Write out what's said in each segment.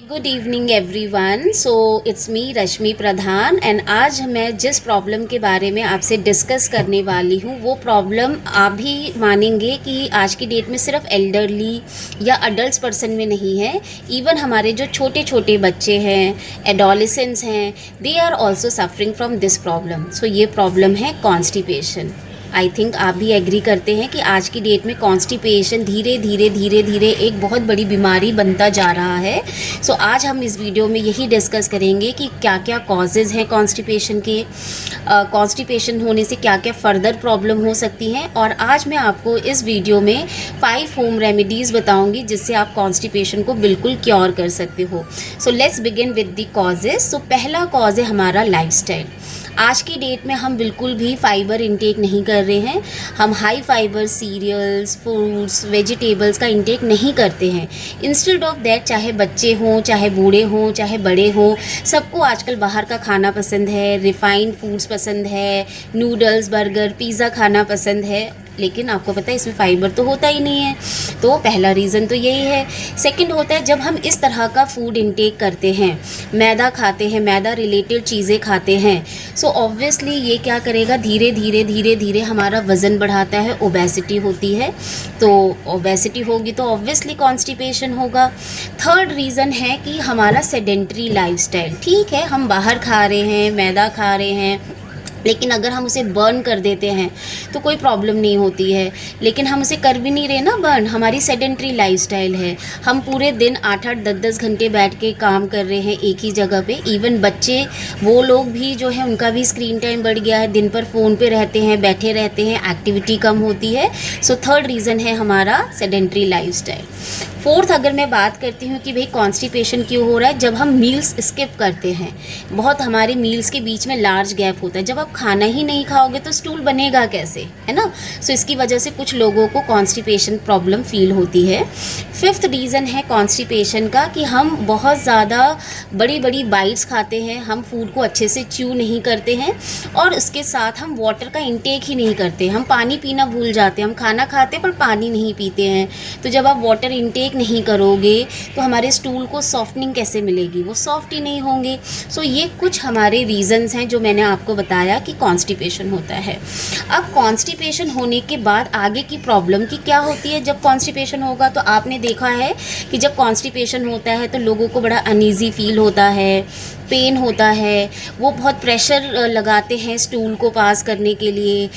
Good evening everyone. So it's me Rashmi Pradhan and आज मैं जिस प्रॉब्लम के बारे में आपसे डिस्कस करने वाली हूँ वो प्रॉब्लम आप भी मानेंगे कि आज की डेट में सिर्फ एल्डरली या अडल्ट पर्सन में नहीं है। इवन हमारे जो छोटे छोटे बच्चे हैं, एडोलेसेंट्स हैं, they are also suffering from this problem. So ये प्रॉब्लम है कॉन्स्टिपेशन। आई थिंक आप भी एग्री करते हैं कि आज की डेट में कॉन्स्टिपेशन धीरे धीरे एक बहुत बड़ी बीमारी बनता जा रहा है। सो आज हम इस वीडियो में यही डिस्कस करेंगे कि क्या क्या कॉजेज़ हैं कॉन्स्टिपेशन के, कॉन्स्टिपेशन होने से क्या क्या फर्दर प्रॉब्लम हो सकती हैं। और आज मैं आपको इस वीडियो में 5 होम रेमेडीज़ बताऊंगी जिससे आप कॉन्स्टिपेशन को बिल्कुल क्योर कर सकते हो। So let's begin with the causes. So पहला कॉज है हमारा लाइफस्टाइल। आज की डेट में हम बिल्कुल भी फाइबर इंटेक नहीं कर रहे हैं। हम high fibre cereals, fruits, vegetables का इंटेक नहीं करते हैं। इंस्टेड ऑफ दैट, चाहे बच्चे हों, चाहे बूढ़े हों, चाहे बड़े हों, सबको आजकल बाहर का खाना पसंद है, रिफाइंड फूड्स पसंद है, नूडल्स, बर्गर, पिज़्ज़ा खाना पसंद है। लेकिन आपको पता है इसमें फ़ाइबर तो होता ही नहीं है। तो पहला रीज़न तो यही है। सेकंड होता है जब हम इस तरह का फूड इंटेक करते हैं, मैदा खाते हैं, मैदा रिलेटेड चीज़ें खाते हैं, सो ऑब्वियसली ये क्या करेगा, धीरे धीरे हमारा वज़न बढ़ाता है, ओबेसिटी होती है। तो ओबेसिटी होगी तो ऑब्वियसली कॉन्स्टिपेशन होगा। थर्ड रीज़न है कि हमारा सेडेंट्री लाइफस्टाइल। ठीक है, हम बाहर खा रहे हैं, मैदा खा रहे हैं, लेकिन अगर हम उसे बर्न कर देते हैं तो कोई प्रॉब्लम नहीं होती है। लेकिन हम उसे कर भी नहीं रहे ना बर्न, हमारी सेडेंट्री लाइफस्टाइल है। हम पूरे दिन 8-8, 10-10 घंटे बैठ के काम कर रहे हैं एक ही जगह पे। इवन बच्चे, वो लोग भी जो है उनका भी स्क्रीन टाइम बढ़ गया है, दिन भर फ़ोन पे रहते हैं, बैठे रहते हैं, एक्टिविटी कम होती है। सो थर्ड रीज़न है हमारा सेडेंट्री लाइफस्टाइल। फोर्थ, अगर मैं बात करती हूँ कि भाई कॉन्स्टिपेशन क्यों हो रहा है, जब हम मील्स स्किप करते हैं, बहुत हमारे मील्स के बीच में लार्ज गैप होता है। जब आप खाना ही नहीं खाओगे तो स्टूल बनेगा कैसे, है ना। सो इसकी वजह से कुछ लोगों को कॉन्स्टिपेशन प्रॉब्लम फील होती है। फिफ्थ रीज़न है कॉन्स्टिपेशन का कि हम बहुत ज़्यादा बड़ी बड़ी बाइट्स खाते हैं, हम फूड को अच्छे से च्यू नहीं करते हैं, और उसके साथ हम वाटर का इंटेक ही नहीं करते। हम पानी पीना भूल जाते हैं, हम खाना खाते पर पानी नहीं पीते हैं। तो जब आप वाटर इंटेक नहीं करोगे तो हमारे स्टूल को सॉफ्टनिंग कैसे मिलेगी, वो सॉफ्ट ही नहीं होंगे। सो ये कुछ हमारे रीज़न्स हैं जो मैंने आपको बताया कि कॉन्स्टिपेशन होता है। अब कॉन्स्टिपेशन होने के बाद आगे की प्रॉब्लम की क्या होती है। जब कॉन्स्टिपेशन होगा तो आपने देखा है कि जब कॉन्स्टिपेशन होता है तो लोगों को बड़ा अनईज़ी फील होता है, पेन होता है, वो बहुत प्रेशर लगाते हैं स्टूल को पास करने के लिए।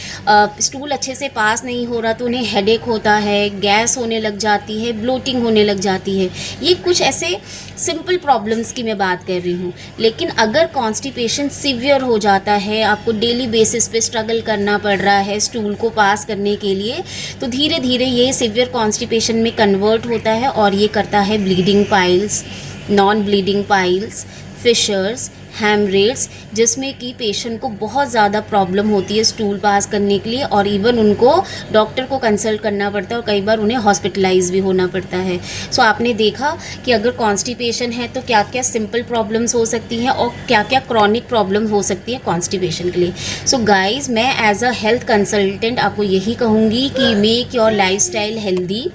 स्टूल अच्छे से पास नहीं हो रहा तो उन्हें हेडेक होता है, गैस होने लग जाती है, ब्लोटिंग होने लग जाती है। ये कुछ ऐसे सिंपल प्रॉब्लम्स की मैं बात कर रही हूँ। लेकिन अगर कॉन्स्टिपेशन सीवियर हो जाता है, आपको डेली बेसिस पे स्ट्रगल करना पड़ रहा है स्टूल को पास करने के लिए, तो धीरे धीरे ये सीवियर कॉन्स्टिपेशन में कन्वर्ट होता है और ये करता है bleeding piles, non bleeding piles, fissures, hemorrhoids, जिसमें कि पेशेंट को बहुत ज़्यादा प्रॉब्लम होती है स्टूल पास करने के लिए, और इवन उनको डॉक्टर को कंसल्ट करना पड़ता है और कई बार उन्हें हॉस्पिटलाइज भी होना पड़ता है। सो आपने देखा कि अगर कॉन्स्टिपेशन है तो क्या क्या सिंपल प्रॉब्लम्स हो सकती हैं और क्या क्या क्रॉनिक प्रॉब्लम हो सकती है कॉन्स्टिपेशन के लिए। सो गाइज, मैं एज अ हेल्थ कंसल्टेंट आपको यही कहूँगी कि make your lifestyle healthy,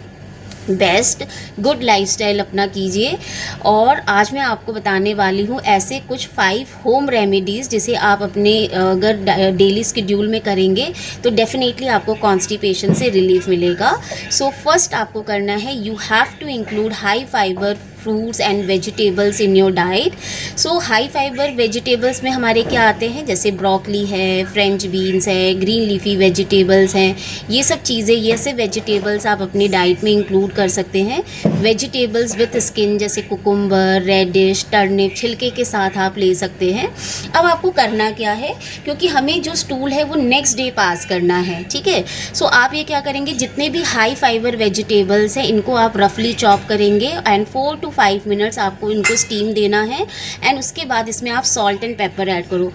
best good lifestyle अपना कीजिए। और आज मैं आपको बताने वाली हूँ ऐसे कुछ 5 होम रेमेडीज़ जिसे आप अपने अगर डेली स्केड्यूल में करेंगे तो डेफिनेटली आपको कॉन्स्टिपेशन से रिलीफ मिलेगा। सो फर्स्ट आपको करना है, you have to include high fibre fruits and vegetables in your diet. So high fibre vegetables में हमारे क्या आते हैं, जैसे ब्रोकली है, फ्रेंच बीन्स है, ग्रीन लीफी वेजिटेबल्स हैं। ये सब चीज़ें, ये सब वेजिटेबल्स आप अपनी डाइट में इंक्लूड कर सकते हैं। वेजिटेबल्स विथ स्किन जैसे कुकुम्बर, रेडिश, टर्निप, छिलके के साथ आप ले सकते हैं। अब आपको करना क्या है, क्योंकि हमें जो स्टूल है वो नेक्स्ट डे पास करना है, ठीक है। सो आप ये क्या करेंगे, जितने भी हाई फाइबर वेजिटेबल्स हैं इनको आप रफली चॉप करेंगे एंड 4 to 5 मिनट्स आपको इनको स्टीम देना है। एंड उसके बाद इसमें आप सॉल्ट एंड पेपर ऐड करो।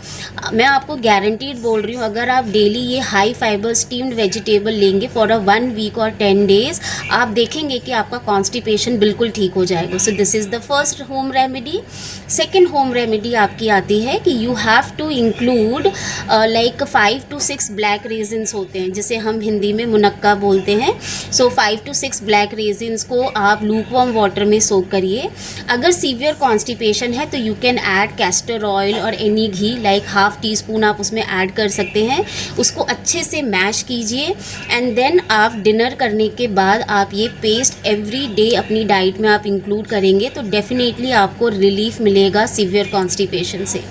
मैं आपको गारंटीड बोल रही हूँ, अगर आप डेली ये हाई फाइबर स्टीम्ड वेजिटेबल लेंगे फॉर 1 वीक और 10 डेज, आप देखेंगे कि आपका कॉन्स्टिपेशन बिल्कुल ठीक हो जाएगा। So this is the first home remedy. Second home remedy आपकी आती है कि you have to include like 5 to 6 black raisins होते हैं, जिसे हम हिंदी में मुनक्का बोलते हैं। सो 5 to 6 ब्लैक रेजिन्स को आप लूकवार्म वाटर में सोक करिए लिए। अगर सीवियर कॉन्स्टिपेशन है तो you can add castor oil और एनी घी लाइक हाफ टी स्पून आप उसमें ऐड कर सकते हैं। उसको अच्छे से मैश कीजिए एंड देन आप डिनर करने के बाद आप ये पेस्ट एवरी डे अपनी डाइट में आप इंक्लूड करेंगे तो डेफिनेटली आपको रिलीफ मिलेगा सीवियर कॉन्स्टिपेशन से।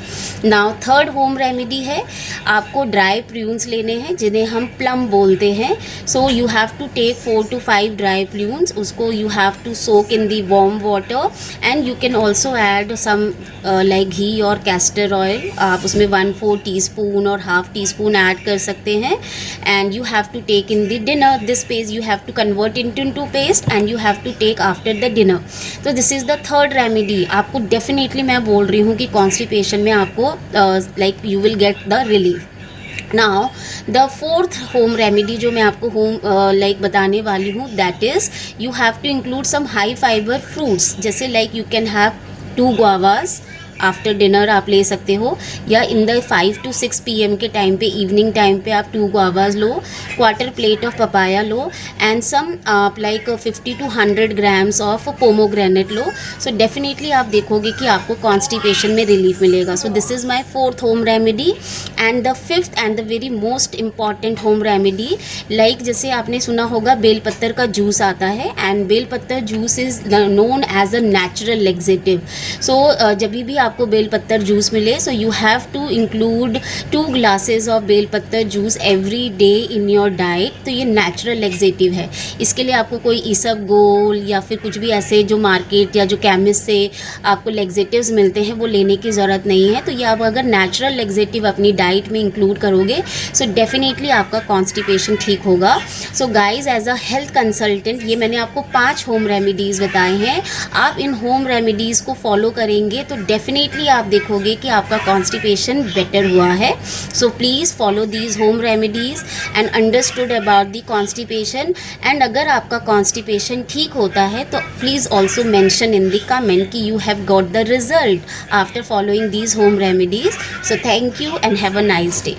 नाउ थर्ड होम रेमेडी है, आपको ड्राई प्रून्स लेने हैं जिन्हें हम प्लम बोलते हैं। So you have to take 4 to 5 dry prunes, उसको you have to soak in the warm water and you can also add some like ghee और कैस्टर ऑयल। आप उसमें 1/4 टीस्पून और हाफ टी स्पून ऐड कर सकते हैं and you have to take in the dinner. This paste you have to convert into paste and you have to take after the dinner. तो this is the third remedy. आपको definitely मैं बोल रही हूँ कि कॉन्स्टिपेशन में आपको like you will get the relief. Now the fourth home remedy जो मैं आपको लाइक बताने वाली हूँ, that is you have to include some high fibre fruits, जैसे like you can have 2 guavas after dinner आप ले सकते हो, या इन द 5 to 6 PM के टाइम पे, इवनिंग टाइम पे आप 2 guavas लो, क्वार्टर प्लेट ऑफ पपाया लो एंड सम आप like 50 to 100 grams of pomegranate लो। सो डेफिनेटली आप देखोगे कि आपको कॉन्स्टिपेशन में रिलीफ मिलेगा। So this is my fourth home remedy. And the fifth and the very most important home remedy, like जैसे आपने सुना होगा बेलपत्तर का जूस आता है and belpatra juice is known as a natural laxative. So जब भी आपको बेलपत्तर जूस मिले, so you have to include 2 glasses of belpatra juice every day in your diet. तो ये नेचुरल लेग्जेटिव है, इसके लिए आपको कोई इसबगोल या फिर कुछ भी ऐसे जो मार्केट या जो केमिस्ट से आपको लेग्जेटिव्स मिलते हैं वो लेने की ज़रूरत नहीं है। तो ये आप अगर नेचुरल लेग्जेटिव अपनी डाइट में इंक्लूड करोगे सो डेफिनेटली आपका कॉन्स्टिपेशन ठीक होगा। So guys, as a health consultant ये मैंने आपको 5 होम रेमेडीज़ बताए हैं। आप इन होम रेमेडीज़ को फॉलो करेंगे तो डेफिनेटली आप देखोगे कि आपका कॉन्स्टिपेशन बेटर हुआ है। So please follow these home remedies and understood about the constipation. And अगर आपका कॉन्स्टिपेशन ठीक होता है तो please also mention in the comment कि you have got the result after following these home remedies. So thank you and have a nice day.